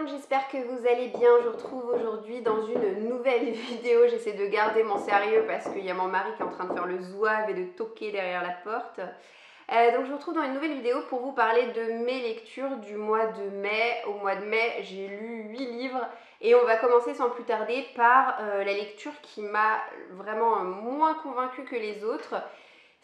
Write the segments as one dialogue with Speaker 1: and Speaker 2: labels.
Speaker 1: monde, j'espère que vous allez bien. Je vous retrouve aujourd'hui dans une nouvelle vidéo. J'essaie de garder mon sérieux parce qu'il y a mon mari qui est en train de faire le zouave et de toquer derrière la porte. Donc je vous retrouve dans une nouvelle vidéo pour vous parler de mes lectures du mois de mai. Au mois de mai, j'ai lu 8 livres et on va commencer sans plus tarder par la lecture qui m'a vraiment moins convaincue que les autres.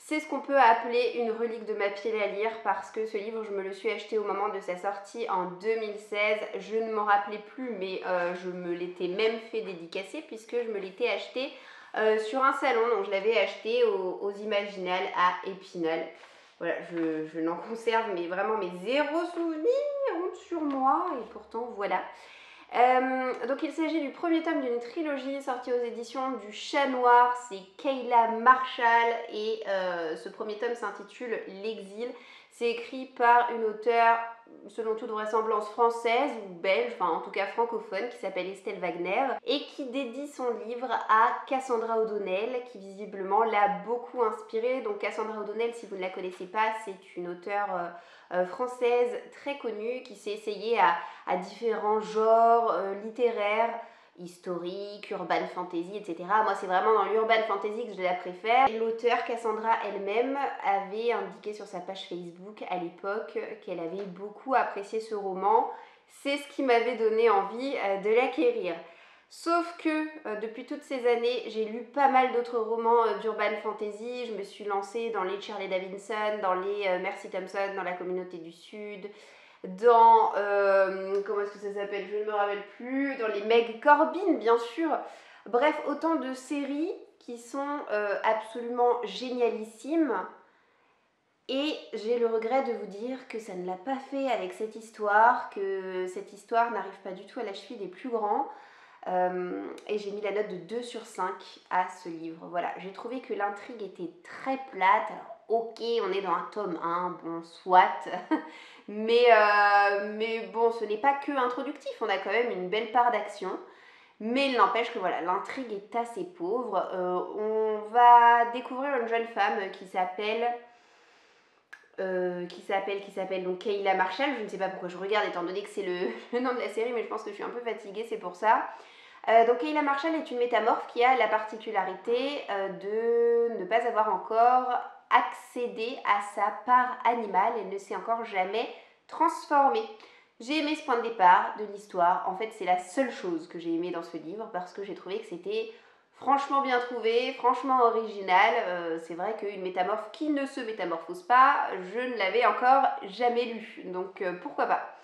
Speaker 1: C'est ce qu'on peut appeler une relique de ma pile à lire parce que ce livre, je me le suis acheté au moment de sa sortie en 2016. Je ne m'en rappelais plus, mais je me l'étais même fait dédicacer puisque je me l'étais acheté sur un salon. Donc je l'avais acheté aux Imaginales à Épinal. Voilà, je n'en conserve mais vraiment mes zéro souvenirs honte sur moi et pourtant voilà. Donc il s'agit du premier tome d'une trilogie sortie aux éditions du Chat Noir, c'est Kayla Marshall et ce premier tome s'intitule L'Exil. C'est écrit par une auteure selon toute vraisemblance française ou belge, enfin en tout cas francophone, qui s'appelle Estelle Wagner et qui dédie son livre à Cassandra O'Donnell qui visiblement l'a beaucoup inspirée. Donc Cassandra O'Donnell, si vous ne la connaissez pas, c'est une auteure française très connue qui s'est essayée à différents genres littéraires, historiques, urban fantasy, etc. Moi, c'est vraiment dans l'urban fantasy que je la préfère. L'auteure Cassandra elle-même avait indiqué sur sa page Facebook à l'époque qu'elle avait beaucoup apprécié ce roman. C'est ce qui m'avait donné envie de l'acquérir. Sauf que depuis toutes ces années, j'ai lu pas mal d'autres romans d'urban fantasy. Je me suis lancée dans les Shirley Davidson, dans les Mercy Thompson, dans La Communauté du Sud, dans, comment est-ce que ça s'appelle, je ne me rappelle plus, dans les Meg Corbin bien sûr. Bref, autant de séries qui sont absolument génialissimes. Et j'ai le regret de vous dire que ça ne l'a pas fait avec cette histoire, que cette histoire n'arrive pas du tout à la cheville des plus grands. Et j'ai mis la note de 2 sur 5 à ce livre. Voilà, j'ai trouvé que l'intrigue était très plate. Alors, ok, on est dans un tome 1, bon, soit. mais bon, ce n'est pas que introductif, on a quand même une belle part d'action. Mais il n'empêche que voilà, l'intrigue est assez pauvre. On va découvrir une jeune femme qui s'appelle donc Kayla Marshall. Je ne sais pas pourquoi je regarde étant donné que c'est le nom de la série, mais je pense que je suis un peu fatiguée, c'est pour ça. Donc Kayla Marshall est une métamorphe qui a la particularité de ne pas avoir encore accédé à sa part animale. Elle ne s'est encore jamais transformée. J'ai aimé ce point de départ de l'histoire. En fait, c'est la seule chose que j'ai aimé dans ce livre parce que j'ai trouvé que c'était franchement bien trouvé, franchement original. C'est vrai qu'une métamorphe qui ne se métamorphose pas, je ne l'avais encore jamais lu. Donc pourquoi pas.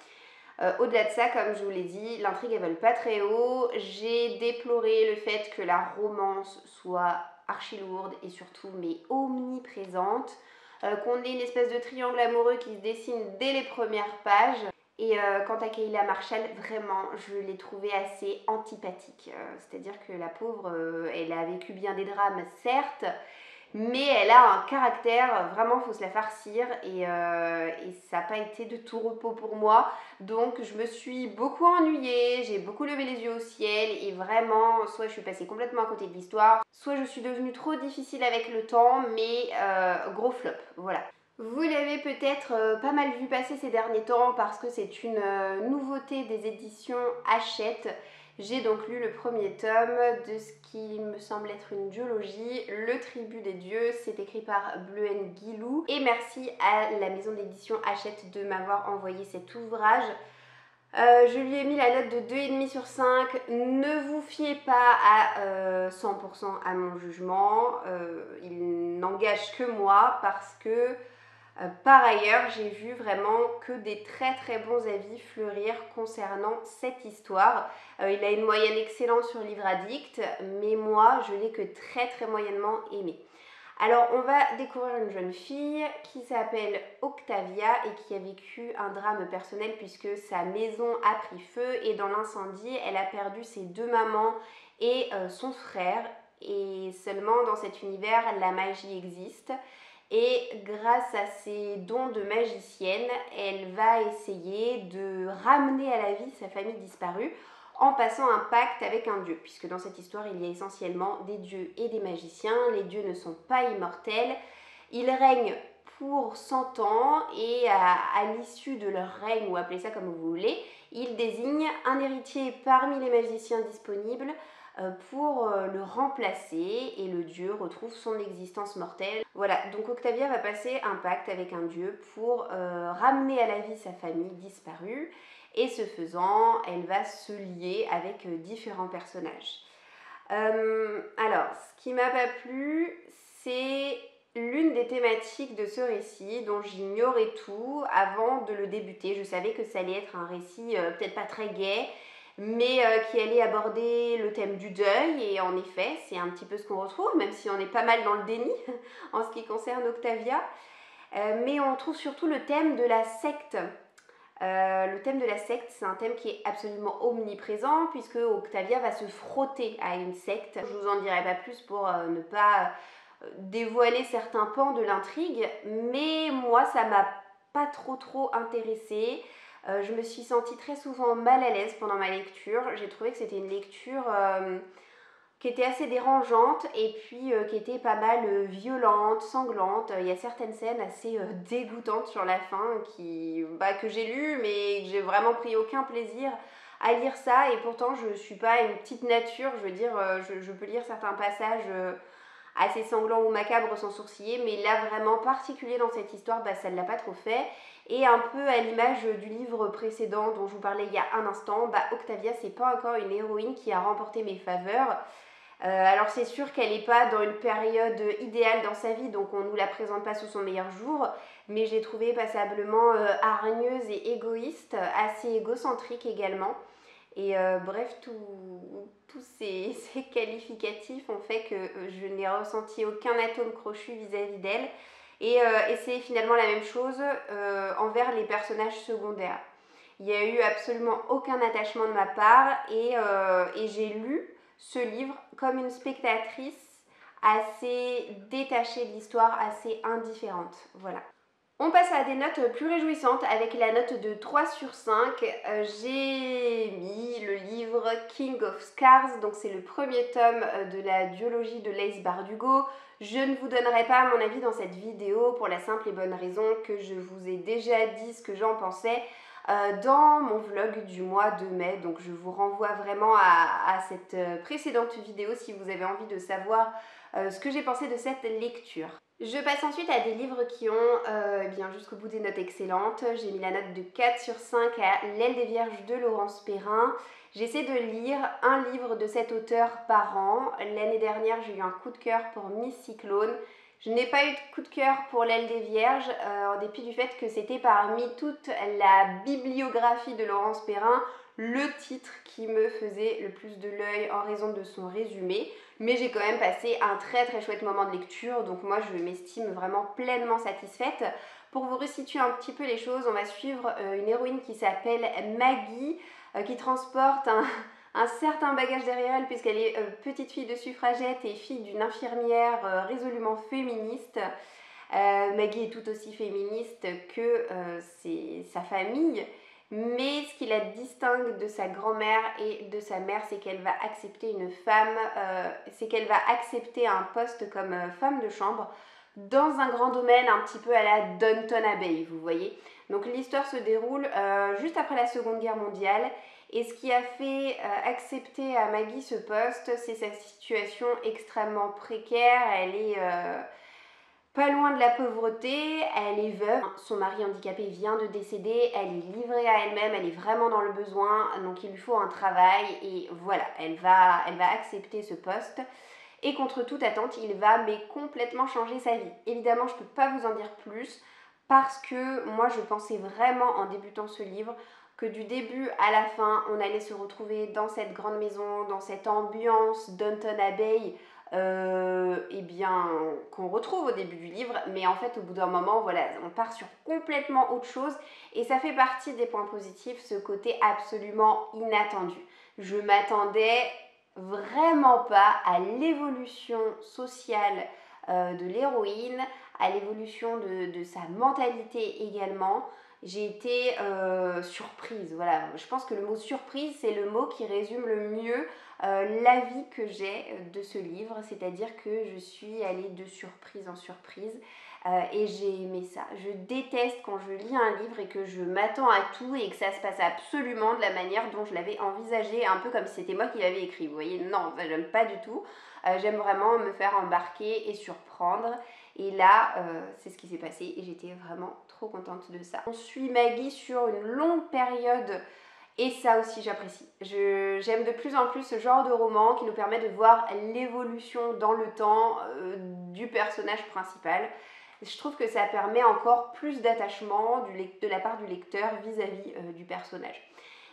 Speaker 1: Au-delà de ça, comme je vous l'ai dit, l'intrigue elle vole pas très haut. J'ai déploré le fait que la romance soit archi lourde et surtout mais omniprésente. Qu'on ait une espèce de triangle amoureux qui se dessine dès les premières pages. Et quant à Kayla Marshall, vraiment, je l'ai trouvée assez antipathique. C'est-à-dire que la pauvre, elle a vécu bien des drames, certes, mais elle a un caractère, vraiment, faut se la farcir. Et ça n'a pas été de tout repos pour moi. Donc, je me suis beaucoup ennuyée, j'ai beaucoup levé les yeux au ciel. Et vraiment, soit je suis passée complètement à côté de l'histoire, soit je suis devenue trop difficile avec le temps, mais gros flop, voilà. Vous l'avez peut-être pas mal vu passer ces derniers temps parce que c'est une nouveauté des éditions Hachette. J'ai donc lu le premier tome de ce qui me semble être une duologie, Le Tribut des Dieux. C'est écrit par Bleuhen Guilou. Et merci à la maison d'édition Hachette de m'avoir envoyé cet ouvrage. Je lui ai mis la note de 2,5 sur 5. Ne vous fiez pas à 100% à mon jugement. Il n'engage que moi parce que par ailleurs, j'ai vu vraiment que des très très bons avis fleurir concernant cette histoire. Il a une moyenne excellente sur Livre Addict, mais moi, je l'ai que très très moyennement aimé. Alors, on va découvrir une jeune fille qui s'appelle Octavia et qui a vécu un drame personnel puisque sa maison a pris feu et dans l'incendie, elle a perdu ses 2 mamans et son frère. Et seulement dans cet univers, la magie existe. Et grâce à ses dons de magicienne, elle va essayer de ramener à la vie sa famille disparue en passant un pacte avec un dieu, puisque dans cette histoire il y a essentiellement des dieux et des magiciens. Les dieux ne sont pas immortels, ils règnent pour 100 ans et à l'issue de leur règne, ou appelez ça comme vous voulez, ils désignent un héritier parmi les magiciens disponibles pour le remplacer et le dieu retrouve son existence mortelle. Voilà, donc Octavia va passer un pacte avec un dieu pour ramener à la vie sa famille disparue et ce faisant, elle va se lier avec différents personnages. Alors, ce qui m'a pas plu, c'est l'une des thématiques de ce récit dont j'ignorais tout avant de le débuter. Je savais que ça allait être un récit peut-être pas très gai, mais qui allait aborder le thème du deuil, et en effet, c'est un petit peu ce qu'on retrouve, même si on est pas mal dans le déni en ce qui concerne Octavia. Mais on trouve surtout le thème de la secte. Le thème de la secte, c'est un thème qui est absolument omniprésent puisque Octavia va se frotter à une secte. Je vous en dirai pas plus pour ne pas dévoiler certains pans de l'intrigue, mais moi ça m'a pas trop intéressée. Je me suis sentie très souvent mal à l'aise pendant ma lecture. J'ai trouvé que c'était une lecture qui était assez dérangeante et puis qui était pas mal violente, sanglante. Il y a certaines scènes assez dégoûtantes sur la fin que j'ai lues mais que j'ai vraiment pris aucun plaisir à lire ça, et pourtant je suis pas une petite nature, je veux dire, je peux lire certains passages assez sanglants ou macabres sans sourciller, mais là vraiment particulier dans cette histoire, ça ne l'a pas trop fait. Et un peu à l'image du livre précédent dont je vous parlais il y a un instant, Octavia c'est pas encore une héroïne qui a remporté mes faveurs. Alors c'est sûr qu'elle n'est pas dans une période idéale dans sa vie, donc on ne nous la présente pas sous son meilleur jour, mais j'ai trouvé passablement hargneuse et égoïste, assez égocentrique également. Et bref, tous ces qualificatifs ont fait que je n'ai ressenti aucun atome crochu vis-à-vis d'elle. Et c'est finalement la même chose envers les personnages secondaires. Il n'y a eu absolument aucun attachement de ma part et j'ai lu ce livre comme une spectatrice assez détachée de l'histoire, assez indifférente. Voilà. On passe à des notes plus réjouissantes avec la note de 3 sur 5. J'ai mis le livre King of Scars, donc c'est le premier tome de la duologie de Laïs Bardugo. Je ne vous donnerai pas mon avis dans cette vidéo pour la simple et bonne raison que je vous ai déjà dit ce que j'en pensais dans mon vlog du mois de mai. Donc je vous renvoie vraiment à cette précédente vidéo si vous avez envie de savoir ce que j'ai pensé de cette lecture. Je passe ensuite à des livres qui ont bien jusqu'au bout des notes excellentes. J'ai mis la note de 4 sur 5 à L'aile des Vierges de Laurence Perrin. J'essaie de lire un livre de cet auteur par an. L'année dernière, j'ai eu un coup de cœur pour Miss Cyclone. Je n'ai pas eu de coup de cœur pour L'aile des Vierges, en dépit du fait que c'était parmi toute la bibliographie de Laurence Perrin le titre qui me faisait le plus de l'œil en raison de son résumé. Mais j'ai quand même passé un très chouette moment de lecture, donc moi je m'estime vraiment pleinement satisfaite. Pour vous resituer un petit peu les choses, on va suivre une héroïne qui s'appelle Maggie, qui transporte un certain bagage derrière elle puisqu'elle est petite fille de suffragette et fille d'une infirmière résolument féministe. Maggie est tout aussi féministe que sa famille. Mais ce qui la distingue de sa grand-mère et de sa mère, c'est qu'elle va accepter accepter un poste comme femme de chambre dans un grand domaine un petit peu à la Downton Abbey, vous voyez. Donc l'histoire se déroule juste après la Seconde Guerre mondiale, et ce qui a fait accepter à Maggie ce poste, c'est sa situation extrêmement précaire. Elle est pas loin de la pauvreté, elle est veuve, son mari handicapé vient de décéder, elle est livrée à elle-même, elle est vraiment dans le besoin, donc il lui faut un travail, et voilà, elle va accepter ce poste. Et contre toute attente, il va complètement changer sa vie. Évidemment, je ne peux pas vous en dire plus, parce que moi je pensais vraiment en débutant ce livre que du début à la fin, on allait se retrouver dans cette grande maison, dans cette ambiance Downton Abbey, qu'on retrouve au début du livre, mais en fait au bout d'un moment, voilà, on part sur complètement autre chose, et ça fait partie des points positifs, ce côté absolument inattendu. Je m'attendais vraiment pas à l'évolution sociale de l'héroïne, à l'évolution de sa mentalité également. j'ai été surprise. Voilà, je pense que le mot surprise, c'est le mot qui résume le mieux l'avis que j'ai de ce livre, c'est-à-dire que je suis allée de surprise en surprise. Et j'ai aimé ça. Je déteste quand je lis un livre et que je m'attends à tout et que ça se passe absolument de la manière dont je l'avais envisagé, un peu comme si c'était moi qui l'avais écrit. Vous voyez, non, ça j'aime pas du tout. J'aime vraiment me faire embarquer et surprendre. Et là, c'est ce qui s'est passé et j'étais vraiment trop contente de ça. On suit Maggie sur une longue période et ça aussi j'apprécie. J'aime de plus en plus ce genre de roman qui nous permet de voir l'évolution dans le temps du personnage principal. Je trouve que ça permet encore plus d'attachement de la part du lecteur vis-à-vis du personnage.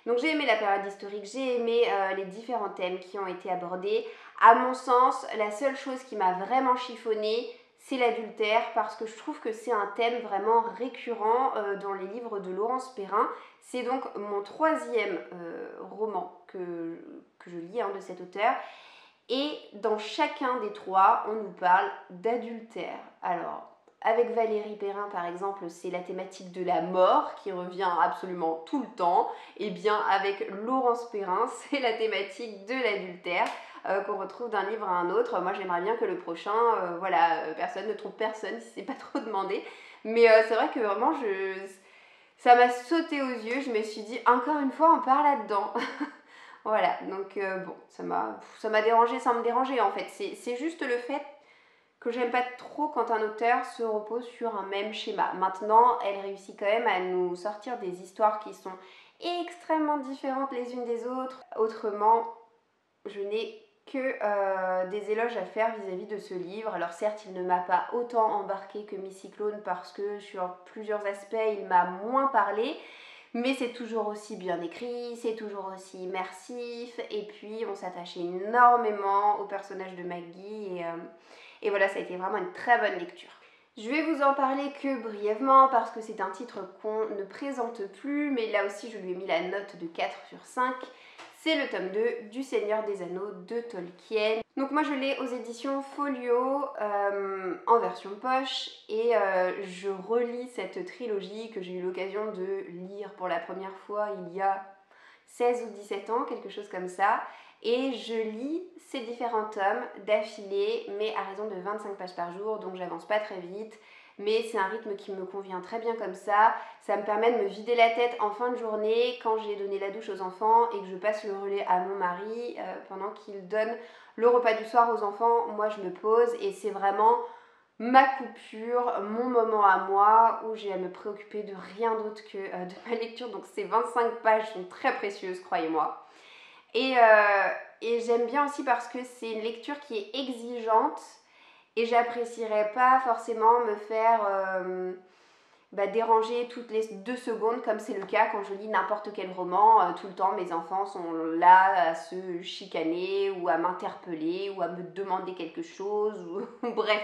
Speaker 1: Donc j'ai aimé la période historique, j'ai aimé les différents thèmes qui ont été abordés. À mon sens, la seule chose qui m'a vraiment chiffonnée, c'est l'adultère, parce que je trouve que c'est un thème vraiment récurrent dans les livres de Laurence Perrin. C'est donc mon troisième roman que je lis de cet auteur. Et dans chacun des trois, on nous parle d'adultère. Alors, avec Valérie Perrin, par exemple, c'est la thématique de la mort qui revient absolument tout le temps. Et bien, avec Laurence Perrin, c'est la thématique de l'adultère qu'on retrouve d'un livre à un autre. Moi, j'aimerais bien que le prochain, personne ne trompe personne si c'est pas trop demandé. Mais c'est vrai que vraiment, ça m'a sauté aux yeux. Je me suis dit, encore une fois, on part là-dedans. Voilà, donc bon, ça m'a dérangé sans me déranger en fait. C'est juste le fait que j'aime pas trop quand un auteur se repose sur un même schéma. Maintenant, elle réussit quand même à nous sortir des histoires qui sont extrêmement différentes les unes des autres. Autrement, je n'ai que des éloges à faire vis-à-vis de ce livre. Alors certes, il ne m'a pas autant embarqué que Miss Cyclone parce que sur plusieurs aspects, il m'a moins parlé. Mais c'est toujours aussi bien écrit, c'est toujours aussi immersif, et puis on s'attache énormément au personnage de Maggie, et voilà, ça a été vraiment une très bonne lecture. Je vais vous en parler que brièvement parce que c'est un titre qu'on ne présente plus, mais là aussi je lui ai mis la note de 4 sur 5. C'est le tome 2 du Seigneur des Anneaux de Tolkien. Donc moi je l'ai aux éditions Folio en version poche et je relis cette trilogie que j'ai eu l'occasion de lire pour la première fois il y a 16 ou 17 ans, quelque chose comme ça. Et je lis ces différents tomes d'affilée, mais à raison de 25 pages par jour, donc j'avance pas très vite. Mais c'est un rythme qui me convient très bien comme ça. Ça me permet de me vider la tête en fin de journée quand j'ai donné la douche aux enfants et que je passe le relais à mon mari pendant qu'il donne le repas du soir aux enfants. Moi, je me pose et c'est vraiment ma coupure, mon moment à moi où j'ai à me préoccuper de rien d'autre que de ma lecture. Donc ces 25 pages sont très précieuses, croyez-moi. Et j'aime bien aussi parce que c'est une lecture qui est exigeante et j'apprécierais pas forcément me faire déranger toutes les 2 secondes comme c'est le cas quand je lis n'importe quel roman. Tout le temps mes enfants sont là à se chicaner ou à m'interpeller ou à me demander quelque chose ou bref.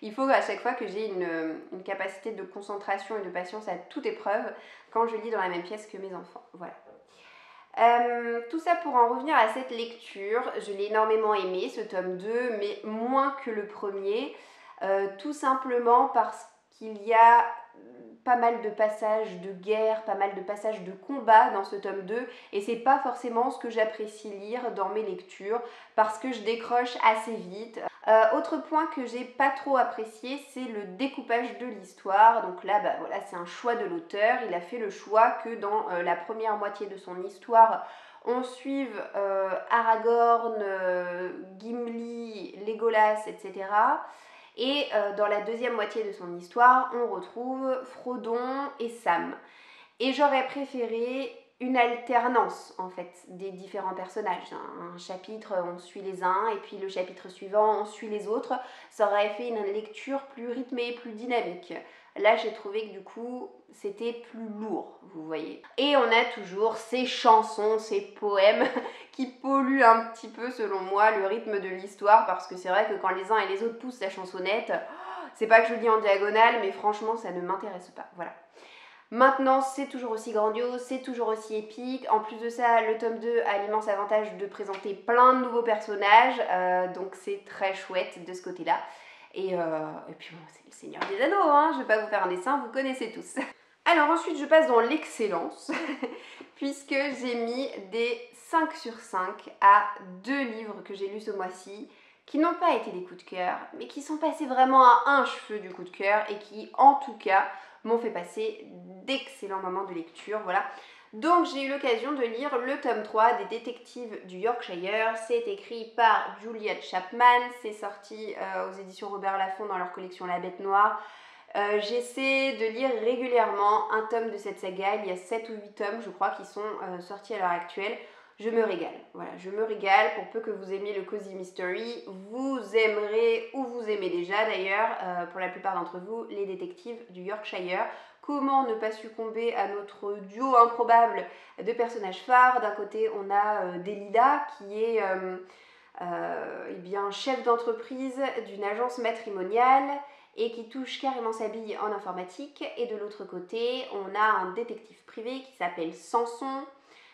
Speaker 1: Il faut à chaque fois que j'ai une capacité de concentration et de patience à toute épreuve quand je lis dans la même pièce que mes enfants. Voilà. Tout ça pour en revenir à cette lecture, je l'ai énormément aimé ce tome 2, mais moins que le premier, tout simplement parce qu'il y a pas mal de passages de guerre, pas mal de passages de combat dans ce tome 2 et c'est pas forcément ce que j'apprécie lire dans mes lectures parce que je décroche assez vite. Autre point que j'ai pas trop apprécié, c'est le découpage de l'histoire. Donc là, voilà, c'est un choix de l'auteur. Il a fait le choix que dans la première moitié de son histoire, on suive Aragorn, Gimli, Legolas, etc. Et dans la deuxième moitié de son histoire, on retrouve Frodon et Sam. Et j'aurais préféré une alternance en fait des différents personnages. Un chapitre on suit les uns et puis le chapitre suivant on suit les autres. Ça aurait fait une lecture plus rythmée, plus dynamique. Là j'ai trouvé que du coup c'était plus lourd, vous voyez. Et on a toujours ces chansons, ces poèmes qui polluent un petit peu selon moi le rythme de l'histoire parce que c'est vrai que quand les uns et les autres poussent la chansonnette, c'est pas que je lis en diagonale mais franchement ça ne m'intéresse pas. Voilà. Maintenant, c'est toujours aussi grandiose, c'est toujours aussi épique. En plus de ça, le tome 2 a l'immense avantage de présenter plein de nouveaux personnages, donc c'est très chouette de ce côté-là. Et puis bon, c'est le Seigneur des Anneaux, hein, je vais pas vous faire un dessin, vous connaissez tous. Alors ensuite je passe dans l'excellence puisque j'ai mis des 5 sur 5 à 2 livres que j'ai lus ce mois-ci qui n'ont pas été des coups de cœur mais qui sont passés vraiment à un cheveu du coup de cœur et qui en tout cas m'ont fait passer d'excellents moments de lecture, voilà. Donc j'ai eu l'occasion de lire le tome 3 des détectives du Yorkshire. C'est écrit par Julia Chapman, c'est sorti aux éditions Robert Laffont dans leur collection La Bête Noire. J'essaie de lire régulièrement un tome de cette saga, il y a 7 ou 8 tomes je crois qui sont sortis à l'heure actuelle. Je me régale, voilà, je me régale. Pour peu que vous aimiez le Cozy Mystery, vous aimerez, ou vous aimez déjà d'ailleurs, pour la plupart d'entre vous, les détectives du Yorkshire. Comment ne pas succomber à notre duo improbable de personnages phares? D'un côté on a Delilah qui est eh bien, chef d'entreprise d'une agence matrimoniale et qui touche carrément sa bille en informatique, et de l'autre côté on a un détective privé qui s'appelle Samson,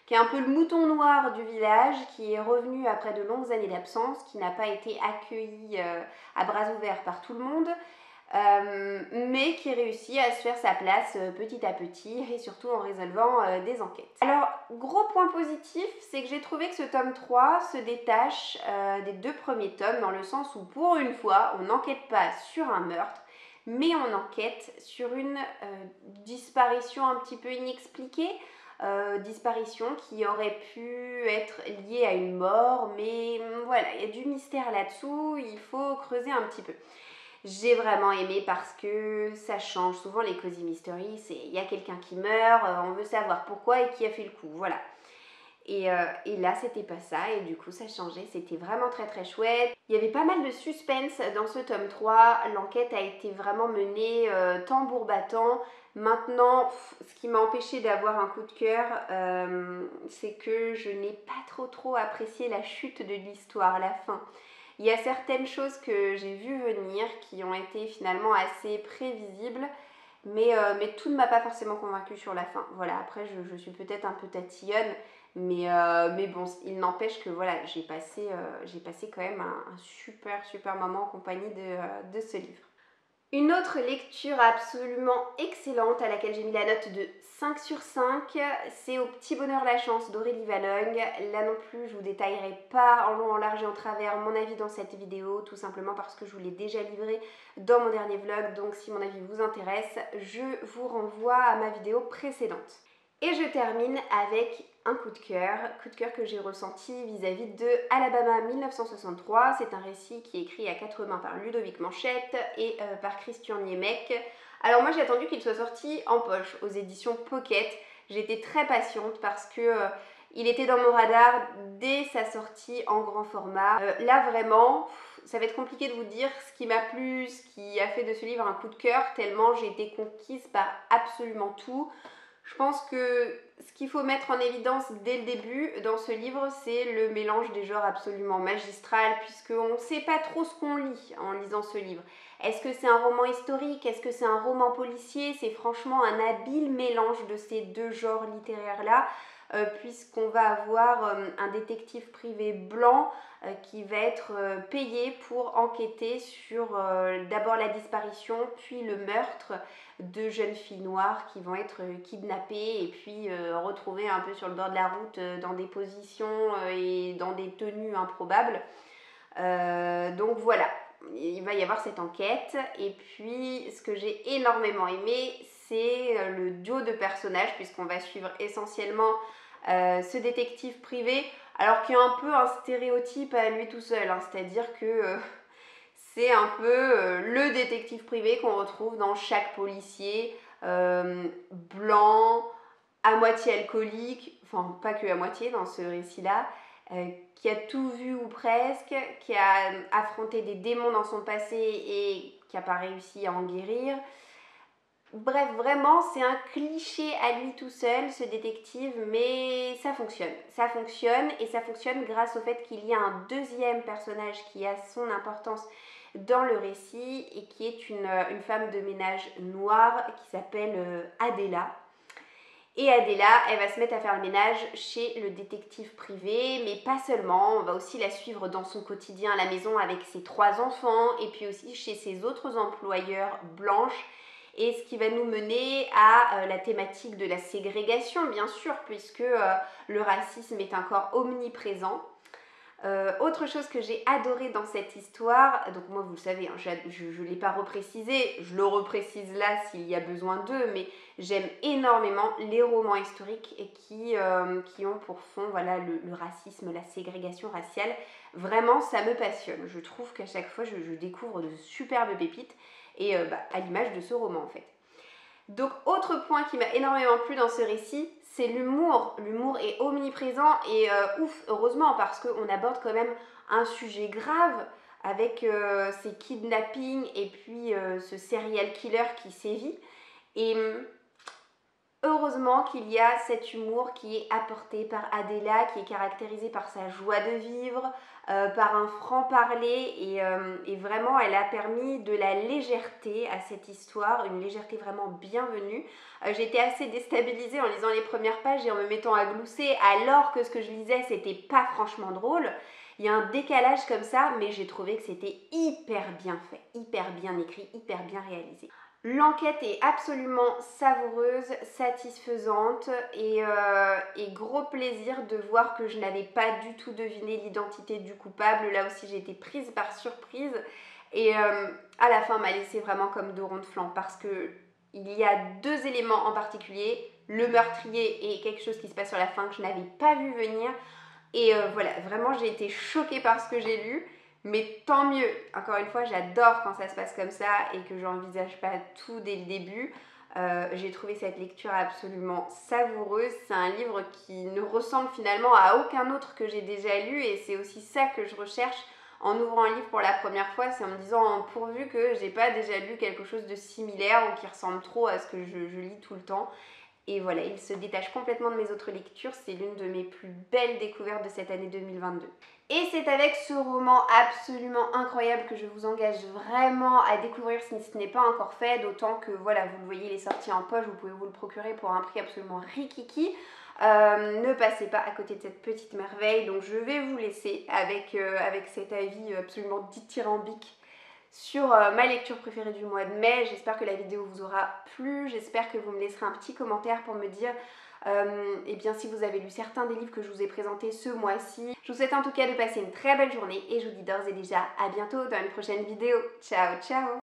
Speaker 1: qui est un peu le mouton noir du village, qui est revenu après de longues années d'absence, qui n'a pas été accueilli à bras ouverts par tout le monde, mais qui réussit à se faire sa place petit à petit et surtout en résolvant des enquêtes. Alors, gros point positif, c'est que j'ai trouvé que ce tome 3 se détache des 2 premiers tomes dans le sens où pour une fois, on n'enquête pas sur un meurtre, mais on enquête sur une disparition un petit peu inexpliquée, disparition qui aurait pu être liée à une mort, mais voilà, il y a du mystère là-dessous, il faut creuser un petit peu. J'ai vraiment aimé parce que ça change. Souvent les Cozy Mystery, c'est il y a quelqu'un qui meurt, on veut savoir pourquoi et qui a fait le coup, voilà. Et là c'était pas ça, et du coup ça changeait, c'était vraiment très très chouette. Il y avait pas mal de suspense dans ce tome 3, l'enquête a été vraiment menée tambour battant. Maintenant, ce qui m'a empêché d'avoir un coup de cœur, c'est que je n'ai pas trop apprécié la chute de l'histoire, la fin. Il y a certaines choses que j'ai vues venir qui ont été finalement assez prévisibles, mais tout ne m'a pas forcément convaincue sur la fin. Voilà, après je suis peut-être un peu tatillonne, mais bon, il n'empêche que voilà, j'ai passé quand même un super moment en compagnie de ce livre. Une autre lecture absolument excellente à laquelle j'ai mis la note de 5 sur 5, c'est Au petit bonheur la chance d'Aurélie Valognes. Là non plus, je vous détaillerai pas en long, en large et en travers mon avis dans cette vidéo, tout simplement parce que je vous l'ai déjà livré dans mon dernier vlog, donc si mon avis vous intéresse, je vous renvoie à ma vidéo précédente. Et je termine avec un coup de cœur que j'ai ressenti vis-à-vis de Alabama 1963. C'est un récit qui est écrit à 4 mains par Ludovic Manchette et par Christian Niemiec. Alors moi j'ai attendu qu'il soit sorti en poche aux éditions Pocket. J'étais très patiente parce que il était dans mon radar dès sa sortie en grand format. Là vraiment, ça va être compliqué de vous dire ce qui m'a plu, ce qui a fait de ce livre un coup de cœur, tellement j'ai été conquise par absolument tout. Je pense que ce qu'il faut mettre en évidence dès le début dans ce livre, c'est le mélange des genres absolument magistral, puisqu'on ne sait pas trop ce qu'on lit en lisant ce livre. Est-ce que c'est un roman historique? Est-ce que c'est un roman policier? C'est franchement un habile mélange de ces deux genres littéraires-là, puisqu'on va avoir un détective privé blanc qui va être payé pour enquêter sur d'abord la disparition, puis le meurtre de jeunes filles noires qui vont être kidnappées et puis retrouvées un peu sur le bord de la route dans des positions et dans des tenues improbables. Donc voilà, il va y avoir cette enquête, et puis ce que j'ai énormément aimé, c'est le duo de personnages, puisqu'on va suivre essentiellement ce détective privé, alors qu'il y a un peu un stéréotype à lui tout seul, hein, c'est-à-dire que c'est un peu le détective privé qu'on retrouve dans chaque policier, blanc, à moitié alcoolique, enfin pas que à moitié dans ce récit-là, qui a tout vu ou presque, qui a affronté des démons dans son passé et qui n'a pas réussi à en guérir. Bref, vraiment, c'est un cliché à lui tout seul, ce détective, mais ça fonctionne. Ça fonctionne, et ça fonctionne grâce au fait qu'il y a un deuxième personnage qui a son importance dans le récit et qui est une femme de ménage noire qui s'appelle Adela. Et Adela, elle va se mettre à faire le ménage chez le détective privé, mais pas seulement, on va aussi la suivre dans son quotidien à la maison avec ses 3 enfants, et puis aussi chez ses autres employeurs blanches. et ce qui va nous mener à la thématique de la ségrégation, bien sûr, puisque le racisme est encore omniprésent. Autre chose que j'ai adoré dans cette histoire, donc moi vous le savez, hein, je ne l'ai pas reprécisé, je le reprécise là s'il y a besoin d'eux, mais j'aime énormément les romans historiques et qui ont pour fond voilà, le racisme, la ségrégation raciale. Vraiment, ça me passionne. Je trouve qu'à chaque fois, je découvre de superbes pépites, et à l'image de ce roman en fait. Donc autre point qui m'a énormément plu dans ce récit, c'est l'humour. L'humour est omniprésent et ouf, heureusement, parce qu'on aborde quand même un sujet grave avec ces kidnappings et puis ce serial killer qui sévit. Et heureusement qu'il y a cet humour qui est apporté par Adela, qui est caractérisé par sa joie de vivre, par un franc-parler, et vraiment elle a permis de la légèreté à cette histoire, une légèreté vraiment bienvenue. J'étais assez déstabilisée en lisant les premières pages et en me mettant à glousser, alors que ce que je lisais c'était pas franchement drôle. Il y a un décalage comme ça, mais j'ai trouvé que c'était hyper bien fait, hyper bien écrit, hyper bien réalisé. L'enquête est absolument savoureuse, satisfaisante, et gros plaisir de voir que je n'avais pas du tout deviné l'identité du coupable. Là aussi j'ai été prise par surprise, et à la fin m'a laissé vraiment comme deux ronds de flanc, parce que il y a deux éléments en particulier. Le meurtrier et quelque chose qui se passe sur la fin que je n'avais pas vu venir, et voilà, vraiment j'ai été choquée par ce que j'ai lu. Mais tant mieux, encore une fois, j'adore quand ça se passe comme ça et que j'envisage pas tout dès le début. J'ai trouvé cette lecture absolument savoureuse. C'est un livre qui ne ressemble finalement à aucun autre que j'ai déjà lu, et c'est aussi ça que je recherche en ouvrant un livre pour la première fois, c'est en me disant pourvu que j'ai pas déjà lu quelque chose de similaire ou qui ressemble trop à ce que je lis tout le temps. Et voilà, il se détache complètement de mes autres lectures, c'est l'une de mes plus belles découvertes de cette année 2022. Et c'est avec ce roman absolument incroyable que je vous engage vraiment à découvrir si ce n'est pas encore fait, d'autant que voilà, vous le voyez, il est sorti en poche, vous pouvez vous le procurer pour un prix absolument rikiki. Ne passez pas à côté de cette petite merveille, donc je vais vous laisser avec cet avis absolument dithyrambique sur ma lecture préférée du mois de mai. J'espère que la vidéo vous aura plu, j'espère que vous me laisserez un petit commentaire pour me dire eh bien si vous avez lu certains des livres que je vous ai présentés ce mois-ci. Je vous souhaite en tout cas de passer une très belle journée, et je vous dis d'ores et déjà à bientôt dans une prochaine vidéo. Ciao ciao.